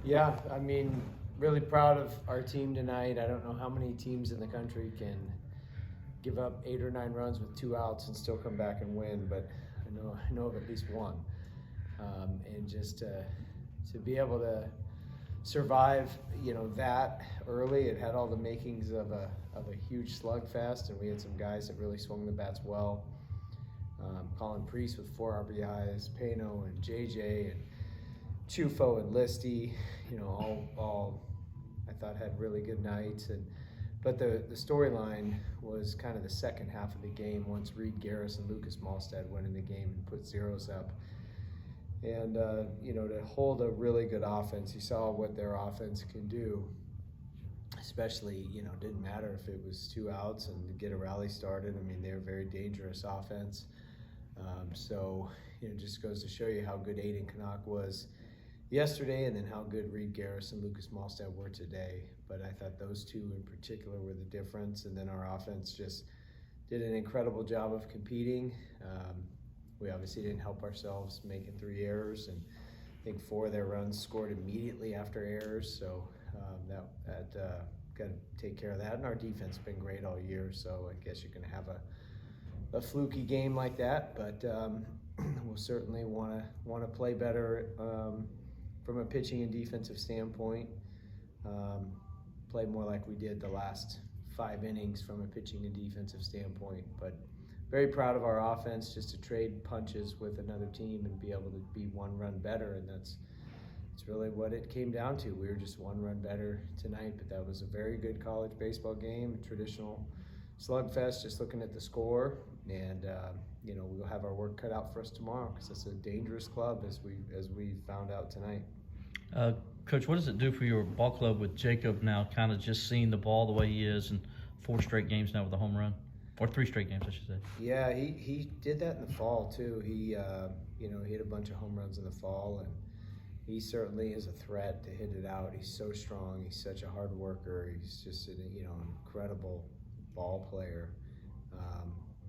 Yeah, I mean, really proud of our team tonight. I don't know how many teams in the country can give up 8 or 9 runs with 2 outs and still come back and win, but I know of at least one. And just to be able to survive, that early, it had all the makings of a huge slugfest, and we had some guys that really swung the bats well. Colin Priest with 4 RBIs, Pano and JJ and Chufo and Listy, all I thought had really good nights. But the storyline was kind of the second half of the game once Reed Garris and Lucas Malstead went in the game and put zeros up. And, to hold a really good offense, you saw what their offense can do, especially, didn't matter if it was 2 outs and to get a rally started. I mean, they're a very dangerous offense. So, just goes to show you how good Aiden Canuck was yesterday and then how good Reed Garris and Lucas Malstead were today. But I thought those two in particular were the difference. And then our offense just did an incredible job of competing. We obviously didn't help ourselves making 3 errors, and I think 4 of their runs scored immediately after errors. So that got to take care of that. And our defense has been great all year, so I guess you're going to have a fluky game like that. But we'll certainly want to play better from a pitching and defensive standpoint. Play more like we did the last 5 innings from a pitching and defensive standpoint. But very proud of our offense just to trade punches with another team and be able to be 1 run better, and that's really what it came down to. We were just 1 run better tonight, but that was a very good college baseball game, a traditional slugfest, just looking at the score. And we'll have our work cut out for us tomorrow because it's a dangerous club as we found out tonight. Coach, what does it do for your ball club with Jacob now kind of just seeing the ball the way he is and 4 straight games now with a home run? Or 3 straight games, I should say. Yeah, he did that in the fall too. He hit a bunch of home runs in the fall, and he certainly is a threat to hit it out. He's so strong. He's such a hard worker. He's just an incredible ball player.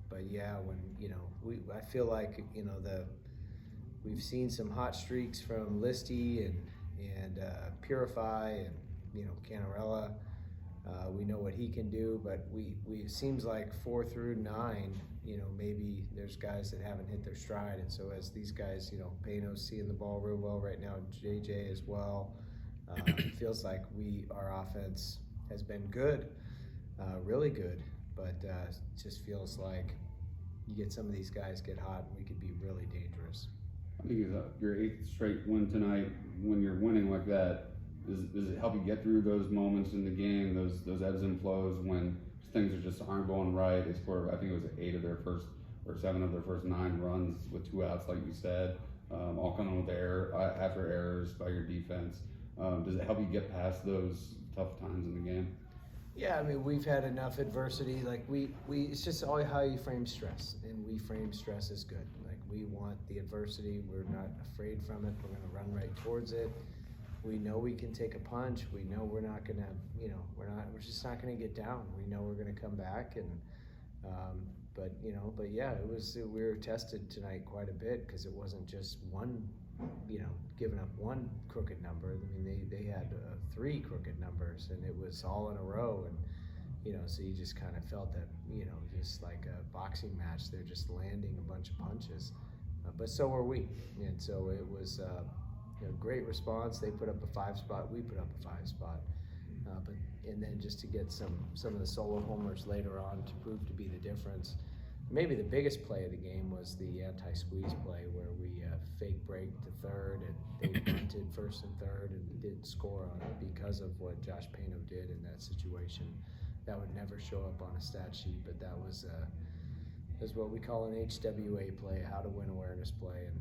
But yeah, when I feel like we've seen some hot streaks from Listy and Purify and Canarella. We know what he can do, but it seems like 4 through 9, maybe there's guys that haven't hit their stride. And so as these guys, Pano's seeing the ball real well right now, JJ as well, it feels like our offense has been good, really good, but it just feels like you get some of these guys get hot and we could be really dangerous. I think your 8th straight win tonight, when you're winning like that, does it help you get through those moments in the game, those ebbs and flows when things aren't going right? They scored, I think it was 8 of their first or 7 of their first 9 runs with 2 outs, like you said, all coming with after errors by your defense. Does it help you get past those tough times in the game? Yeah, I mean, we've had enough adversity. Like it's just all how you frame stress, and we frame stress as good. Like we want the adversity. We're not afraid from it. We're going to run right towards it. We know we can take a punch. We know we're not going to, we're just not going to get down. We know we're going to come back. And, but yeah, we were tested tonight quite a bit because it wasn't just one, giving up 1 crooked number. I mean, they had 3 crooked numbers, and it was all in a row. And, so you just kind of felt that, just like a boxing match, they're just landing a bunch of punches. But so were we. And so it was, great response. They put up a 5 spot. We put up a 5 spot. And then just to get some of the solo homers later on to prove to be the difference. Maybe the biggest play of the game was the anti-squeeze play where we fake break to third and they bunted first and third and didn't score on it because of what Josh Pano did in that situation. That would never show up on a stat sheet, but that was what we call an HWA play, how to win awareness play, and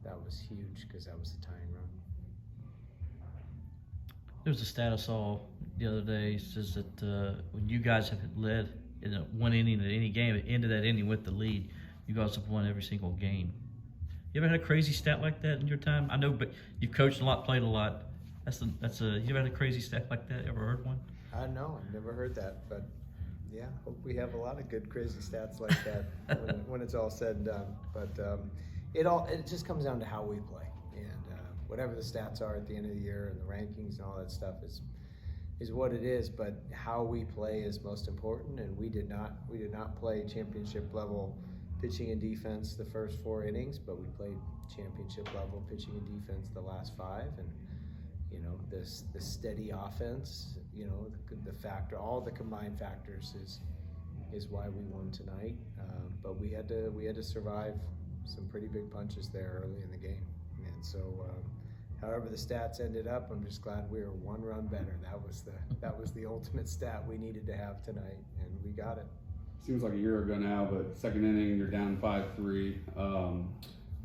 that was huge because that was the tying run. There's a stat I saw the other day. It says that when you guys have led in 1 inning at any game, at the end of that inning with the lead, you guys have won every single game. You ever had a crazy stat like that in your time? I know, but you've coached a lot, played a lot. You ever had a crazy stat like that? Ever heard one? No, I've never heard that, but yeah, hope we have a lot of good crazy stats like that when it's all said and done. But it just comes down to how we play, and whatever the stats are at the end of the year and the rankings and all that stuff is what it is. But how we play is most important, and we did not play championship level pitching and defense the first 4 innings, but we played championship level pitching and defense the last 5, and the steady offense, the factor, all the combined factors is why we won tonight. But we had to survive some pretty big punches there early in the game, and so however the stats ended up, I'm just glad we were 1 run better. That was the ultimate stat we needed to have tonight, and we got it. Seems like a year ago now, but second inning you're down 5-3.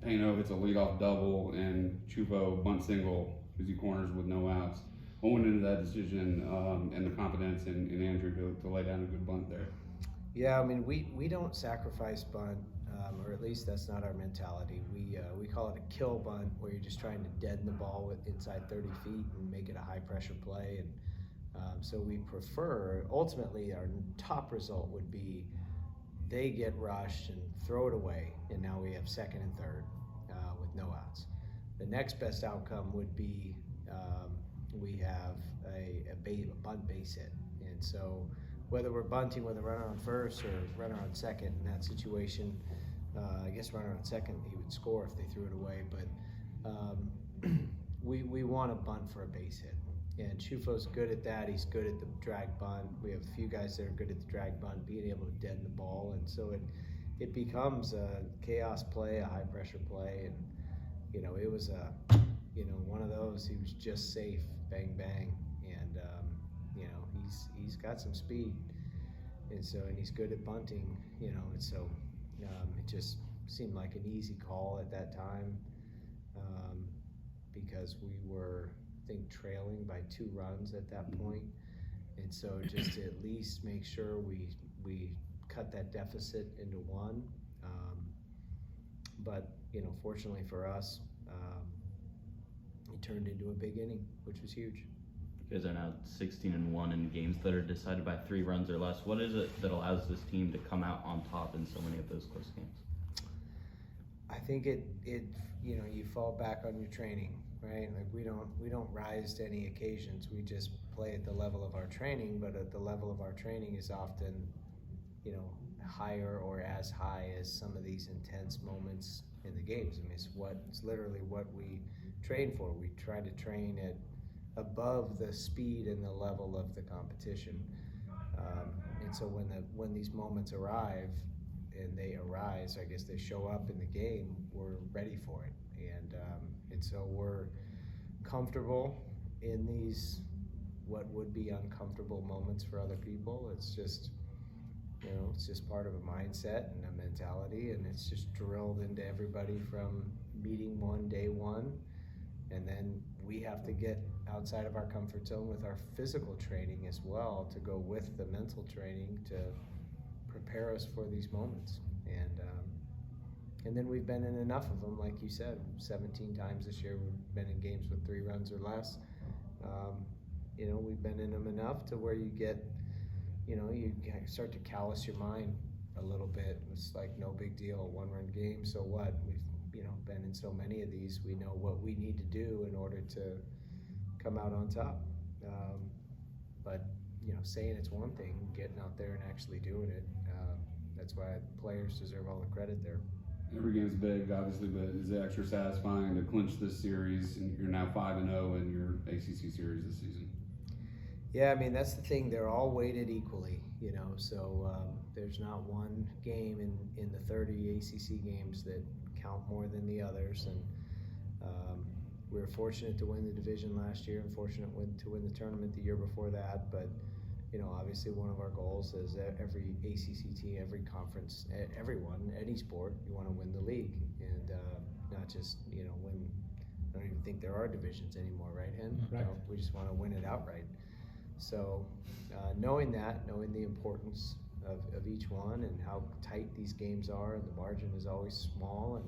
Pano hits a leadoff double, and Chupo bunt single because he corners with no outs. What went into that decision and the confidence in Andrew to lay down a good bunt there? Yeah, I mean, we don't sacrifice bunt, or at least that's not our mentality. We call it a kill bunt, where you're just trying to deaden the ball with inside 30 feet and make it a high pressure play. And so we prefer, ultimately, our top result would be they get rushed and throw it away, and now we have second and third with no outs. The next best outcome would be we have a bunt base hit, and so whether we're bunting with a runner on first or runner on second, in that situation, I guess runner on second, he would score if they threw it away, but we want to bunt for a base hit. And Chufo's good at that. He's good at the drag bunt. We have a few guys that are good at the drag bunt, being able to deaden the ball, and so it becomes a chaos play, a high pressure play, and it was one of those. He was just safe, bang bang, and he's got some speed, and he's good at bunting, and so it just seemed like an easy call at that time, because we were, I think, trailing by 2 runs at that point, and so just to at least make sure we cut that deficit into 1, but fortunately for us, it turned into a big inning, which was huge. You guys are now 16-1 in games that are decided by 3 runs or less. What is it that allows this team to come out on top in so many of those close games? I think it you fall back on your training, right? Like we don't rise to any occasions. We just play at the level of our training, but at the level of our training is often, higher or as high as some of these intense moments in the games. I mean, it's literally what we train for. We try to train at above the speed and the level of the competition, and so when these moments arrive, and they arise, I guess they show up in the game, we're ready for it, and so we're comfortable in these what would be uncomfortable moments for other people. It's just it's just part of a mindset and a mentality, and it's just drilled into everybody from meeting day one. And then we have to get outside of our comfort zone with our physical training as well, to go with the mental training to prepare us for these moments. And then we've been in enough of them, like you said, 17 times this year we've been in games with 3 runs or less. We've been in them enough to where you get, you start to callous your mind a little bit. It's like no big deal, 1-run game, so what? We've been in so many of these. We know what we need to do in order to come out on top. But saying it's one thing, getting out there and actually doing it, that's why players deserve all the credit there. Every game's big, obviously, but is it extra satisfying to clinch this series, and you're now 5-0 in your ACC series this season? Yeah, I mean, that's the thing. They're all weighted equally, so there's not one game in the 30 ACC games that count more than the others, and we were fortunate to win the division last year and fortunate to win the tournament the year before that, but obviously one of our goals is every ACC team, every conference, everyone, any sport, you want to win the league, and not just win. I don't even think there are divisions anymore, right, Hen? Right. No, we just want to win it outright. So knowing the importance of each one and how tight these games are, and the margin is always small, and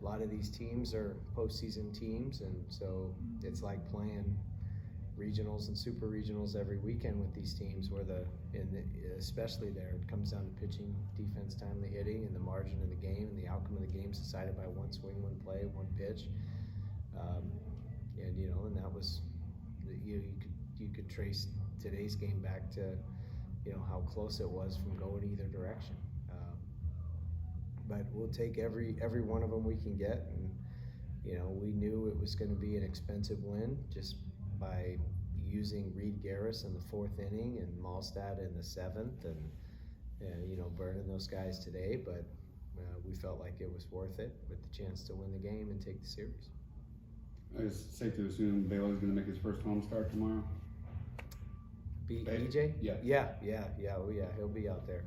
a lot of these teams are postseason teams, and so it's like playing regionals and super regionals every weekend with these teams, where especially there, it comes down to pitching, defense, timely hitting, and the margin of the game and the outcome of the game is decided by one swing, one play, one pitch. and that was, you could trace today's game back to, how close it was from going either direction. But we'll take every one of them we can get, and we knew it was going to be an expensive win just by using Reed Garris in the 4th inning and Malstad in the 7th, and burning those guys today. But we felt like it was worth it with the chance to win the game and take the series. It's safe to assume Bailey's going to make his first home start tomorrow. BJ? Yeah. Oh yeah, he'll be out there.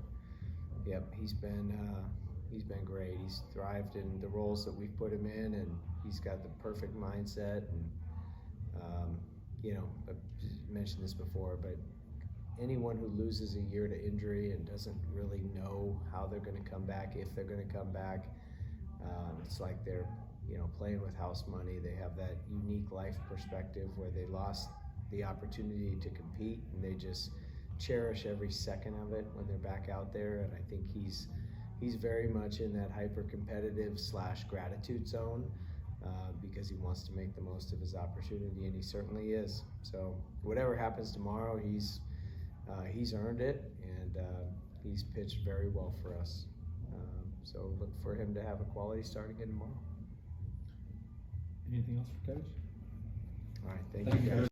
Yep, he's been great. He's thrived in the roles that we've put him in, and he's got the perfect mindset. And I've mentioned this before, but anyone who loses a year to injury and doesn't really know how they're going to come back, if they're going to come back, it's like they're playing with house money. They have that unique life perspective where they lost the opportunity to compete, and they just cherish every second of it when they're back out there. And I think he's very much in that hyper-competitive / gratitude zone because he wants to make the most of his opportunity, and he certainly is. So whatever happens tomorrow, he's earned it, and he's pitched very well for us. So look for him to have a quality start again tomorrow. Anything else for Coach? All right, thank you guys.